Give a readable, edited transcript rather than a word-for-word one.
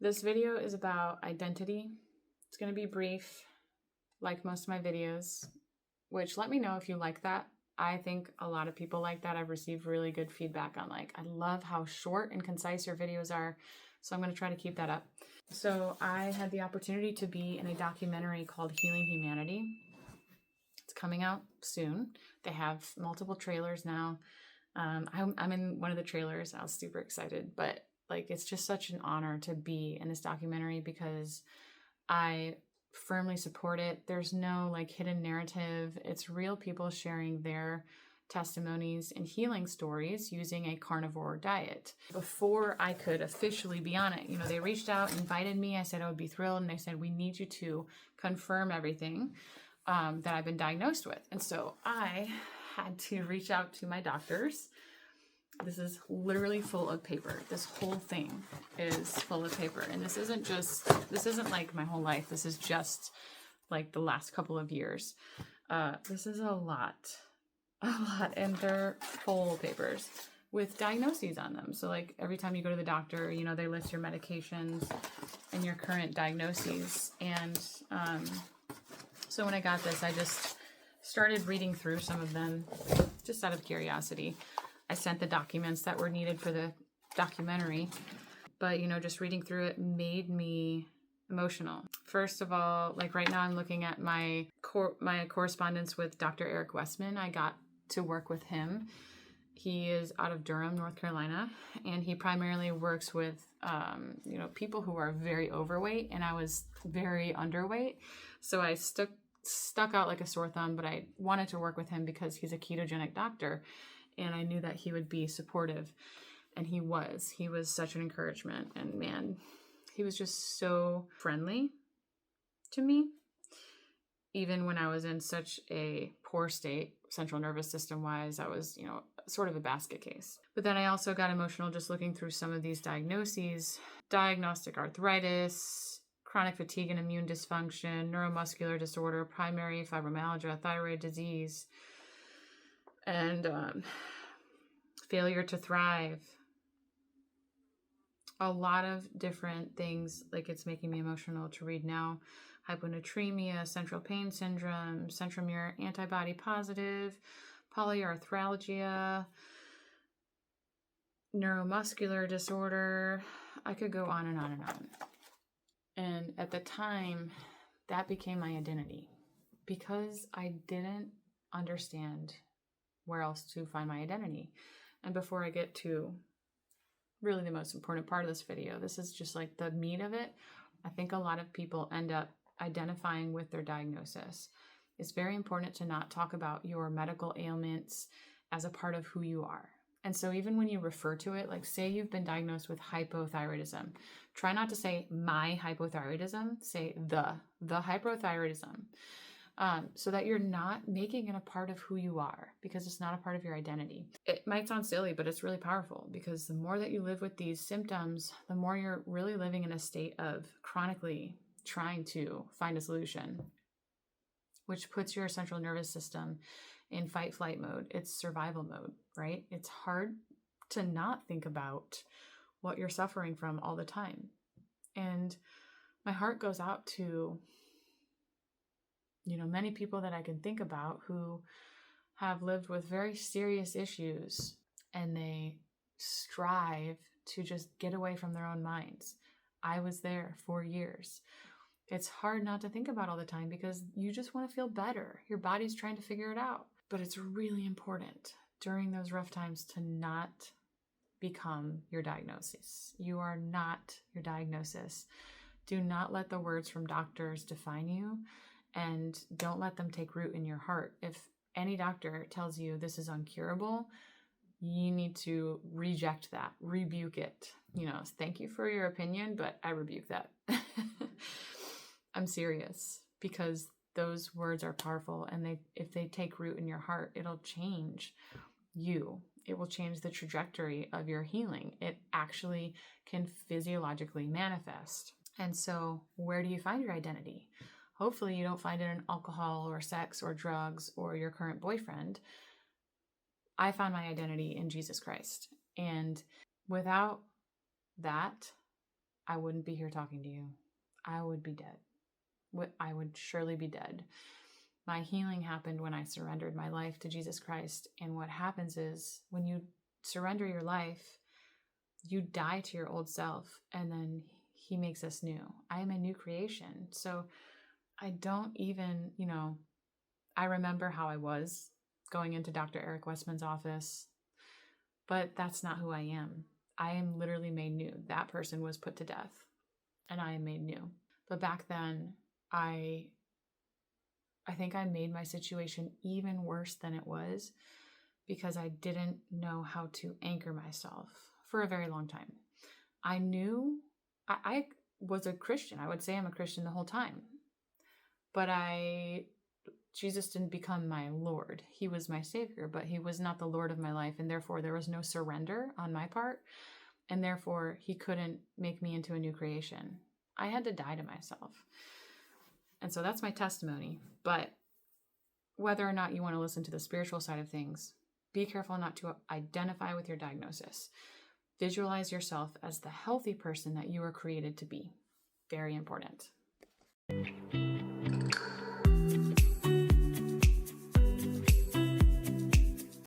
This video is about identity. It's going to be brief, like most of my videos, which let me know if you like that. I think a lot of people like that. I've received really good feedback on I love how short and concise your videos are. So I'm going to try to keep that up. So I had the opportunity to be in a documentary called Healing Humanity. It's coming out soon. They have multiple trailers now. I'm in one of the trailers. I was super excited, but it's just such an honor to be in this documentary because I firmly support it. There's no hidden narrative. It's real people sharing their testimonies and healing stories using a carnivore diet. Before I could officially be on it, they reached out, invited me. I said I would be thrilled. And they said, we need you to confirm everything that I've been diagnosed with. And so I had to reach out to my doctors. This is literally full of paper. This whole thing is full of paper. And this isn't like my whole life. This is just the last couple of years. This is a lot. And they're full papers with diagnoses on them. So every time you go to the doctor, they list your medications and your current diagnoses. And so when I got this, I just started reading through some of them just out of curiosity. I sent the documents that were needed for the documentary, but just reading through it made me emotional. First of all, right now I'm looking at my correspondence with Dr. Eric Westman. I got to work with him. He is out of Durham, North Carolina, and he primarily works with people who are very overweight, and I was very underweight. So I stuck out like a sore thumb, but I wanted to work with him because he's a ketogenic doctor. And I knew that he would be supportive, and he was. He was such an encouragement, and man, he was just so friendly to me. Even when I was in such a poor state, central nervous system wise, I was, sort of a basket case. But then I also got emotional just looking through some of these diagnoses: diagnostic arthritis, chronic fatigue and immune dysfunction, neuromuscular disorder, primary fibromyalgia, thyroid disease, and failure to thrive. A lot of different things. It's making me emotional to read now. Hyponatremia, central pain syndrome, centromere antibody positive, polyarthralgia, neuromuscular disorder. I could go on and on and on. And at the time, that became my identity because I didn't understand where else to find my identity. And before I get to really the most important part of this video, this is just the meat of it. I think a lot of people end up identifying with their diagnosis. It's very important to not talk about your medical ailments as a part of who you are. And so even when you refer to it, say you've been diagnosed with hypothyroidism, try not to say my hypothyroidism, say the hypothyroidism. So that you're not making it a part of who you are, because it's not a part of your identity. It might sound silly, but it's really powerful, because the more that you live with these symptoms, the more you're really living in a state of chronically trying to find a solution, which puts your central nervous system in fight-flight mode. It's survival mode, right? It's hard to not think about what you're suffering from all the time. And my heart goes out to many people that I can think about who have lived with very serious issues, and they strive to just get away from their own minds. I was there for years. It's hard not to think about all the time because you just want to feel better. Your body's trying to figure it out. But it's really important during those rough times to not become your diagnosis. You are not your diagnosis. Do not let the words from doctors define you. And don't let them take root in your heart. If any doctor tells you this is incurable, you need to reject that, rebuke it. Thank you for your opinion, but I rebuke that. I'm serious, because those words are powerful, and if they take root in your heart, it'll change you. It will change the trajectory of your healing. It actually can physiologically manifest. And so where do you find your identity? Hopefully you don't find it in alcohol or sex or drugs or your current boyfriend. I found my identity in Jesus Christ. And without that, I wouldn't be here talking to you. I would be dead. I would surely be dead. My healing happened when I surrendered my life to Jesus Christ. And what happens is when you surrender your life, you die to your old self, and then he makes us new. I am a new creation. So I don't even, I remember how I was going into Dr. Eric Westman's office, but that's not who I am. I am literally made new. That person was put to death, and I am made new. But back then, I think I made my situation even worse than it was because I didn't know how to anchor myself for a very long time. I knew I was a Christian. I would say I'm a Christian the whole time. But Jesus didn't become my Lord. He was my Savior, but he was not the Lord of my life. And therefore, there was no surrender on my part. And therefore, he couldn't make me into a new creation. I had to die to myself. And so that's my testimony. But whether or not you want to listen to the spiritual side of things, be careful not to identify with your diagnosis. Visualize yourself as the healthy person that you were created to be. Very important.